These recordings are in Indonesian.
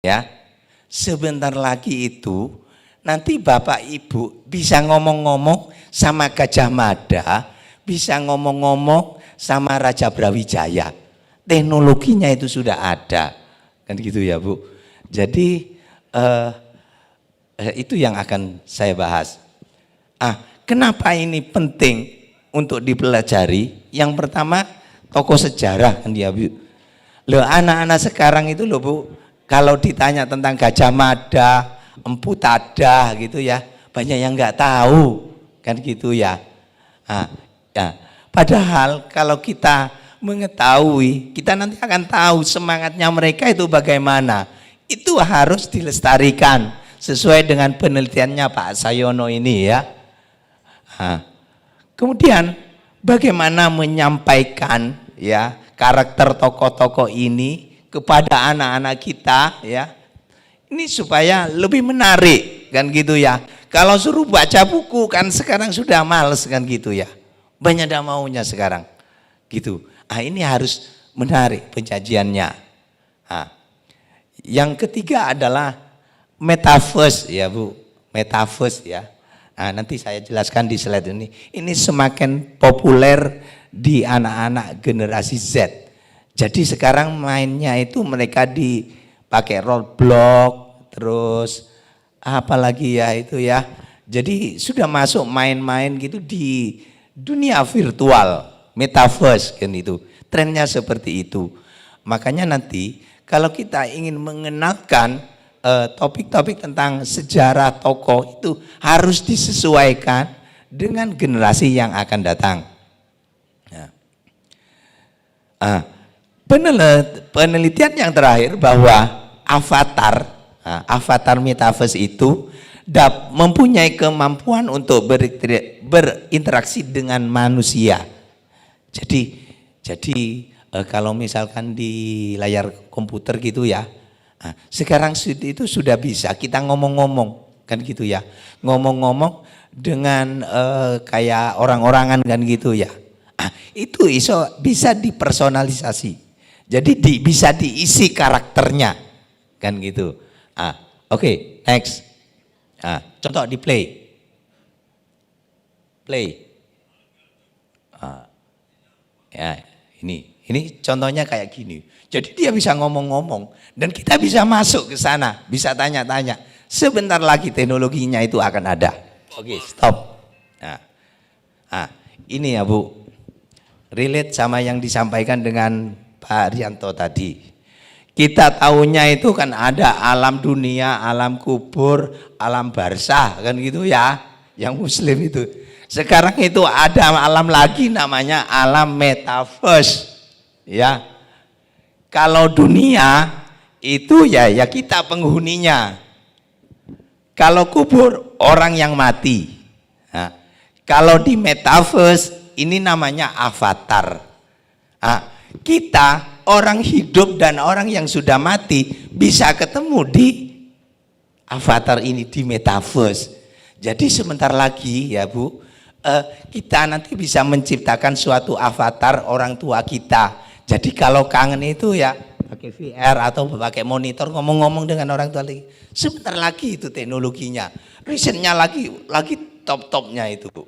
Ya, sebentar lagi itu nanti Bapak Ibu bisa ngomong-ngomong sama Gajah Mada, bisa ngomong-ngomong sama Raja Brawijaya. Teknologinya itu sudah ada, kan gitu ya Bu. Jadi itu yang akan saya bahas. Kenapa ini penting untuk dipelajari? Yang pertama, tokoh sejarah kan dia Bu. Loh, anak-anak sekarang itu loh Bu, kalau ditanya tentang Gajah Mada, Empu Tadah gitu ya, banyak yang nggak tahu kan gitu ya. Padahal kalau kita mengetahui, kita nanti akan tahu semangatnya mereka itu bagaimana. Itu harus dilestarikan sesuai dengan penelitiannya Pak Sayono ini ya. Kemudian bagaimana menyampaikan ya karakter tokoh-tokoh ini kepada anak-anak kita ya, ini supaya lebih menarik kan gitu ya. Kalau suruh baca buku kan sekarang sudah males kan gitu ya, banyak yang maunya sekarang gitu. Ini harus menarik penyajiannya. Yang ketiga adalah metaverse ya Bu, metaverse ya. Nanti saya jelaskan di slide ini. Ini semakin populer di anak-anak generasi Z. Jadi sekarang mainnya itu mereka dipakai Roblox, terus apalagi ya itu ya. Jadi sudah masuk main-main gitu di dunia virtual, metaverse kan itu. Trennya seperti itu. Makanya nanti kalau kita ingin mengenalkan topik-topik tentang sejarah tokoh itu harus disesuaikan dengan generasi yang akan datang. Penelitian yang terakhir bahwa avatar metaverse itu mempunyai kemampuan untuk berinteraksi dengan manusia. Jadi kalau misalkan di layar komputer gitu ya, sekarang itu sudah bisa kita ngomong-ngomong kan gitu ya, ngomong-ngomong dengan kayak orang-orangan kan gitu ya. Itu bisa dipersonalisasi. Jadi bisa diisi karakternya kan gitu. Oke, next. Contoh di play. Ya, ini contohnya kayak gini. Jadi dia bisa ngomong-ngomong dan kita bisa masuk ke sana, bisa tanya-tanya. Sebentar lagi teknologinya itu akan ada. Oke, stop. Ini ya Bu, relate sama yang disampaikan dengan Pak Rianto tadi. Kita tahunya itu kan ada alam dunia, alam kubur, alam barzah kan gitu ya, yang muslim itu. Sekarang itu ada alam lagi namanya alam metaverse ya. Kalau dunia itu ya kita penghuninya. Kalau kubur orang yang mati. Kalau di metaverse ini namanya avatar. Kita orang hidup dan orang yang sudah mati bisa ketemu di avatar ini di metaverse. Jadi sebentar lagi ya Bu, kita nanti bisa menciptakan suatu avatar orang tua kita. Jadi kalau kangen itu ya pakai VR atau pakai monitor ngomong-ngomong dengan orang tua lagi. Sebentar lagi itu teknologinya, risetnya lagi top-topnya itu Bu.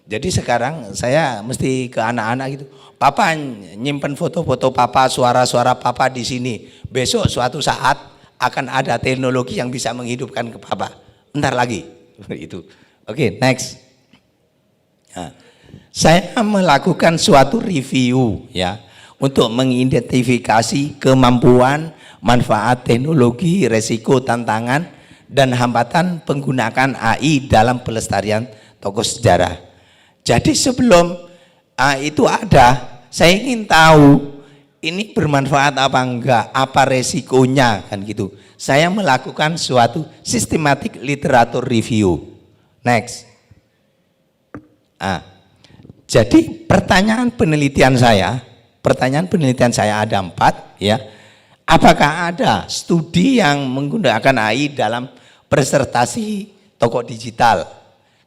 Jadi sekarang saya mesti ke anak-anak gitu, Papa nyimpen foto-foto Papa, suara-suara Papa di sini. Besok suatu saat akan ada teknologi yang bisa menghidupkan ke Papa. Bentar lagi itu. Oke, next. Saya melakukan suatu review ya untuk mengidentifikasi kemampuan, manfaat teknologi, resiko, tantangan dan hambatan penggunaan AI dalam pelestarian tokoh sejarah. Jadi sebelum itu ada, saya ingin tahu ini bermanfaat apa enggak, apa resikonya kan gitu. Saya melakukan suatu systematic literature review. Next. Jadi pertanyaan penelitian saya ada 4 ya. Apakah ada studi yang menggunakan AI dalam presentasi tokoh digital?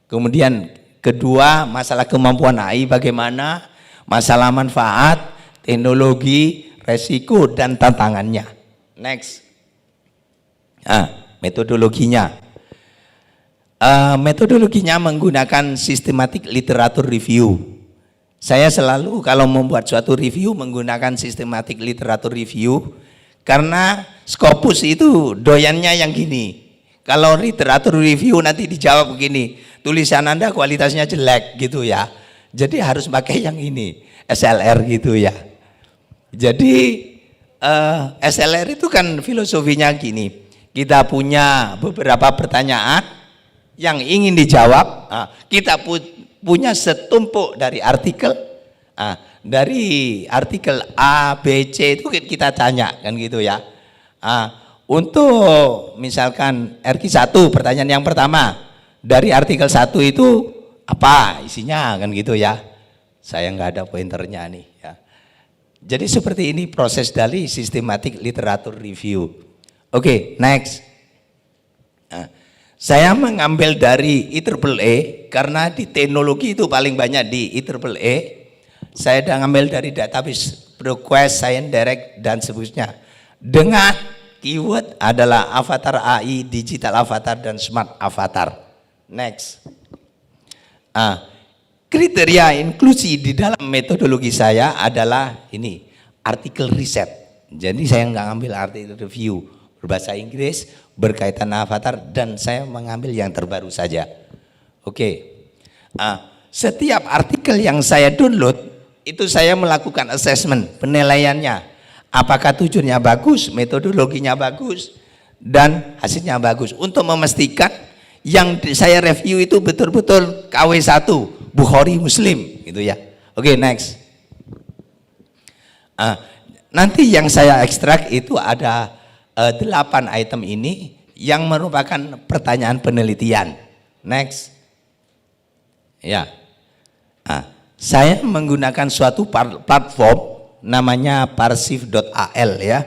Kemudian kedua, masalah kemampuan AI bagaimana, masalah manfaat, teknologi, resiko dan tantangannya. Next. Metodologinya. Metodologinya menggunakan systematic literature review. Saya selalu kalau membuat suatu review menggunakan systematic literature review karena Scopus itu doyannya yang gini. Kalau literature review nanti dijawab begini, tulisan Anda kualitasnya jelek gitu ya. Jadi harus pakai yang ini, SLR gitu ya. Jadi SLR itu kan filosofinya gini. Kita punya beberapa pertanyaan yang ingin dijawab, kita punya setumpuk dari artikel, dari artikel A, B, C itu kita tanya kan gitu ya. Untuk misalkan RQ1 pertanyaan yang pertama dari artikel 1 itu apa isinya kan gitu ya. Saya nggak ada pointernya nih ya. Jadi seperti ini proses dari systematic literature review. Oke, next. Saya mengambil dari IEEE karena di teknologi itu paling banyak di IEEE. Saya sudah ngambil dari database ProQuest, Science Direct dan seterusnya. Dengan keyword adalah avatar AI, digital avatar dan smart avatar. Next. Kriteria inklusi di dalam metodologi saya adalah ini, artikel riset. Jadi saya nggak ngambil artikel review berbahasa Inggris, berkaitan avatar, dan saya mengambil yang terbaru saja. Oke. Setiap artikel yang saya download, itu saya melakukan assessment, penilaiannya. Apakah tujuannya bagus, metodologinya bagus, dan hasilnya bagus. Untuk memastikan yang saya review itu betul-betul KW1, Bukhari Muslim gitu ya. Oke, next. Nanti yang saya ekstrak itu ada 8 item ini yang merupakan pertanyaan penelitian. Next. Ya. Saya menggunakan suatu platform namanya parsif.al ya.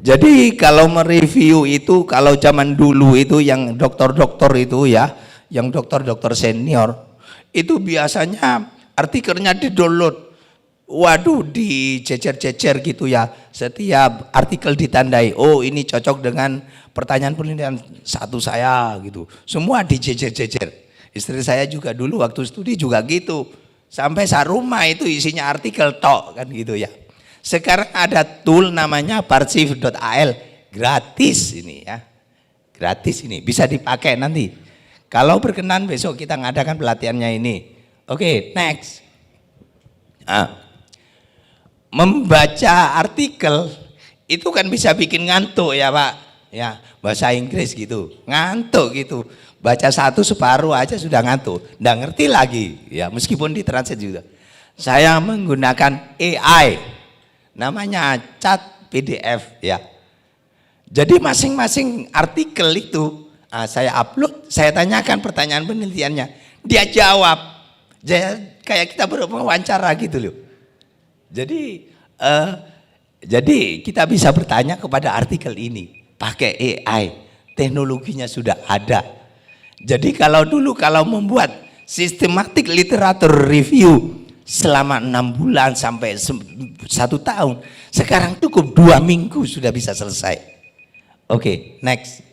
Jadi kalau mereview itu, kalau zaman dulu itu yang dokter-dokter itu ya, yang dokter-dokter senior, itu biasanya artikelnya di-download. Waduh, dicecer-cecer gitu ya. Setiap artikel ditandai, oh ini cocok dengan pertanyaan penelitian satu saya gitu. Semua dicecer-cecer. Istri saya juga dulu waktu studi juga gitu. Sampai sarumah itu isinya artikel tok kan gitu ya. Sekarang ada tool namanya parsif.al, gratis ini ya. Gratis ini, bisa dipakai nanti. Kalau berkenan besok kita ngadakan pelatihannya ini. Oke, next. Membaca artikel itu kan bisa bikin ngantuk ya Pak. Ya, bahasa Inggris gitu. Ngantuk gitu. Baca satu separuh aja sudah ngantuk, nggak ngerti lagi ya, meskipun ditranslate juga. Saya menggunakan AI, namanya chat PDF ya. Jadi masing-masing artikel itu saya upload, saya tanyakan pertanyaan penelitiannya, dia jawab, kayak kita berwawancara gitu loh. Jadi kita bisa bertanya kepada artikel ini pakai AI, teknologinya sudah ada. Jadi kalau dulu kalau membuat systematic literature review selama 6 bulan sampai 1 tahun, sekarang cukup 2 minggu sudah bisa selesai. Oke, next.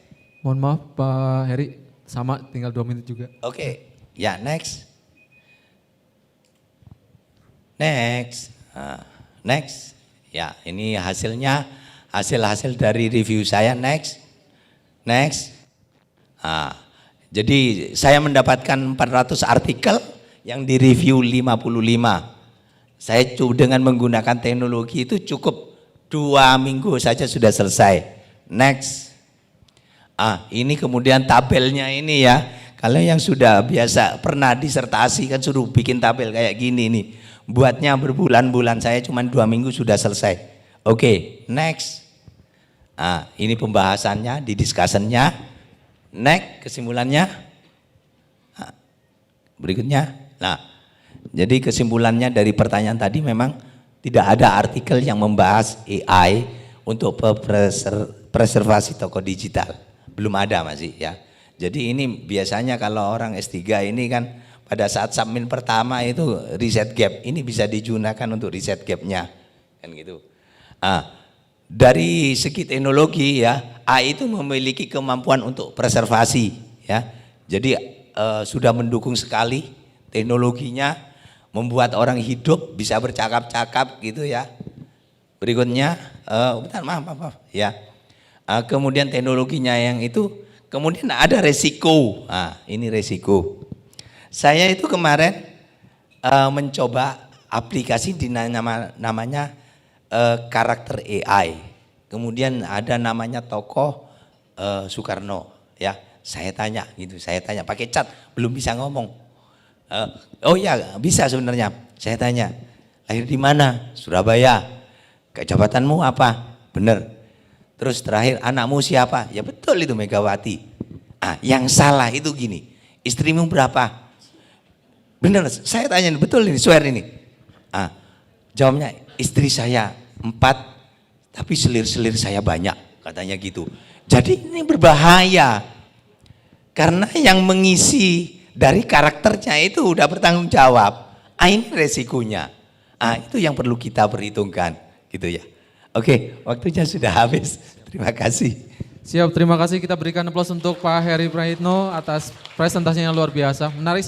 Mohon maaf Pak Heri, sama tinggal 2 menit juga. Oke, ya next. Next. Next. Ya, ini hasilnya, hasil dari review saya. Next. Next. Jadi saya mendapatkan 400 artikel yang direview 55. Saya dengan menggunakan teknologi itu cukup 2 minggu saja sudah selesai. Next. Ini kemudian tabelnya ini ya. Kalau yang sudah biasa pernah disertasi kan suruh bikin tabel kayak gini nih. Buatnya berbulan-bulan, saya cuma 2 minggu sudah selesai. Oke, next. Ini pembahasannya, di discussionnya. Next, kesimpulannya. Berikutnya. Nah, jadi kesimpulannya dari pertanyaan tadi memang tidak ada artikel yang membahas AI untuk preservasi toko digital. Belum ada masih ya. Jadi ini biasanya kalau orang S3 ini kan pada saat submit pertama itu riset gap, ini bisa digunakan untuk riset gapnya kan gitu. Dari segi teknologi ya, A itu memiliki kemampuan untuk preservasi, ya. Jadi sudah mendukung sekali teknologinya, membuat orang hidup bisa bercakap-cakap gitu ya. Berikutnya, bentar, maaf, ya. Kemudian teknologinya yang itu, kemudian ada resiko. Nah, ini resiko. Saya itu kemarin mencoba aplikasi di namanya karakter AI. Kemudian ada namanya tokoh Soekarno, ya. Saya tanya pakai chat, belum bisa ngomong. Oh ya, bisa sebenarnya. Saya tanya, lahir di mana? Surabaya. Jabatanmu apa? Bener. Terus terakhir, anakmu siapa? Ya betul itu Megawati. Yang salah itu gini, istrimu berapa? Bener, saya tanya betul ini, swear ini. Jawabnya, istri saya 4, tapi selir-selir saya banyak, katanya gitu. Jadi ini berbahaya, karena yang mengisi dari karakternya itu udah bertanggung jawab. Ini resikonya. Itu yang perlu kita perhitungkan, gitu ya. Oke, waktunya sudah habis. Terima kasih. Siap, terima kasih. Kita berikan aplaus untuk Pak Heri Prayitno atas presentasinya yang luar biasa. Menarik.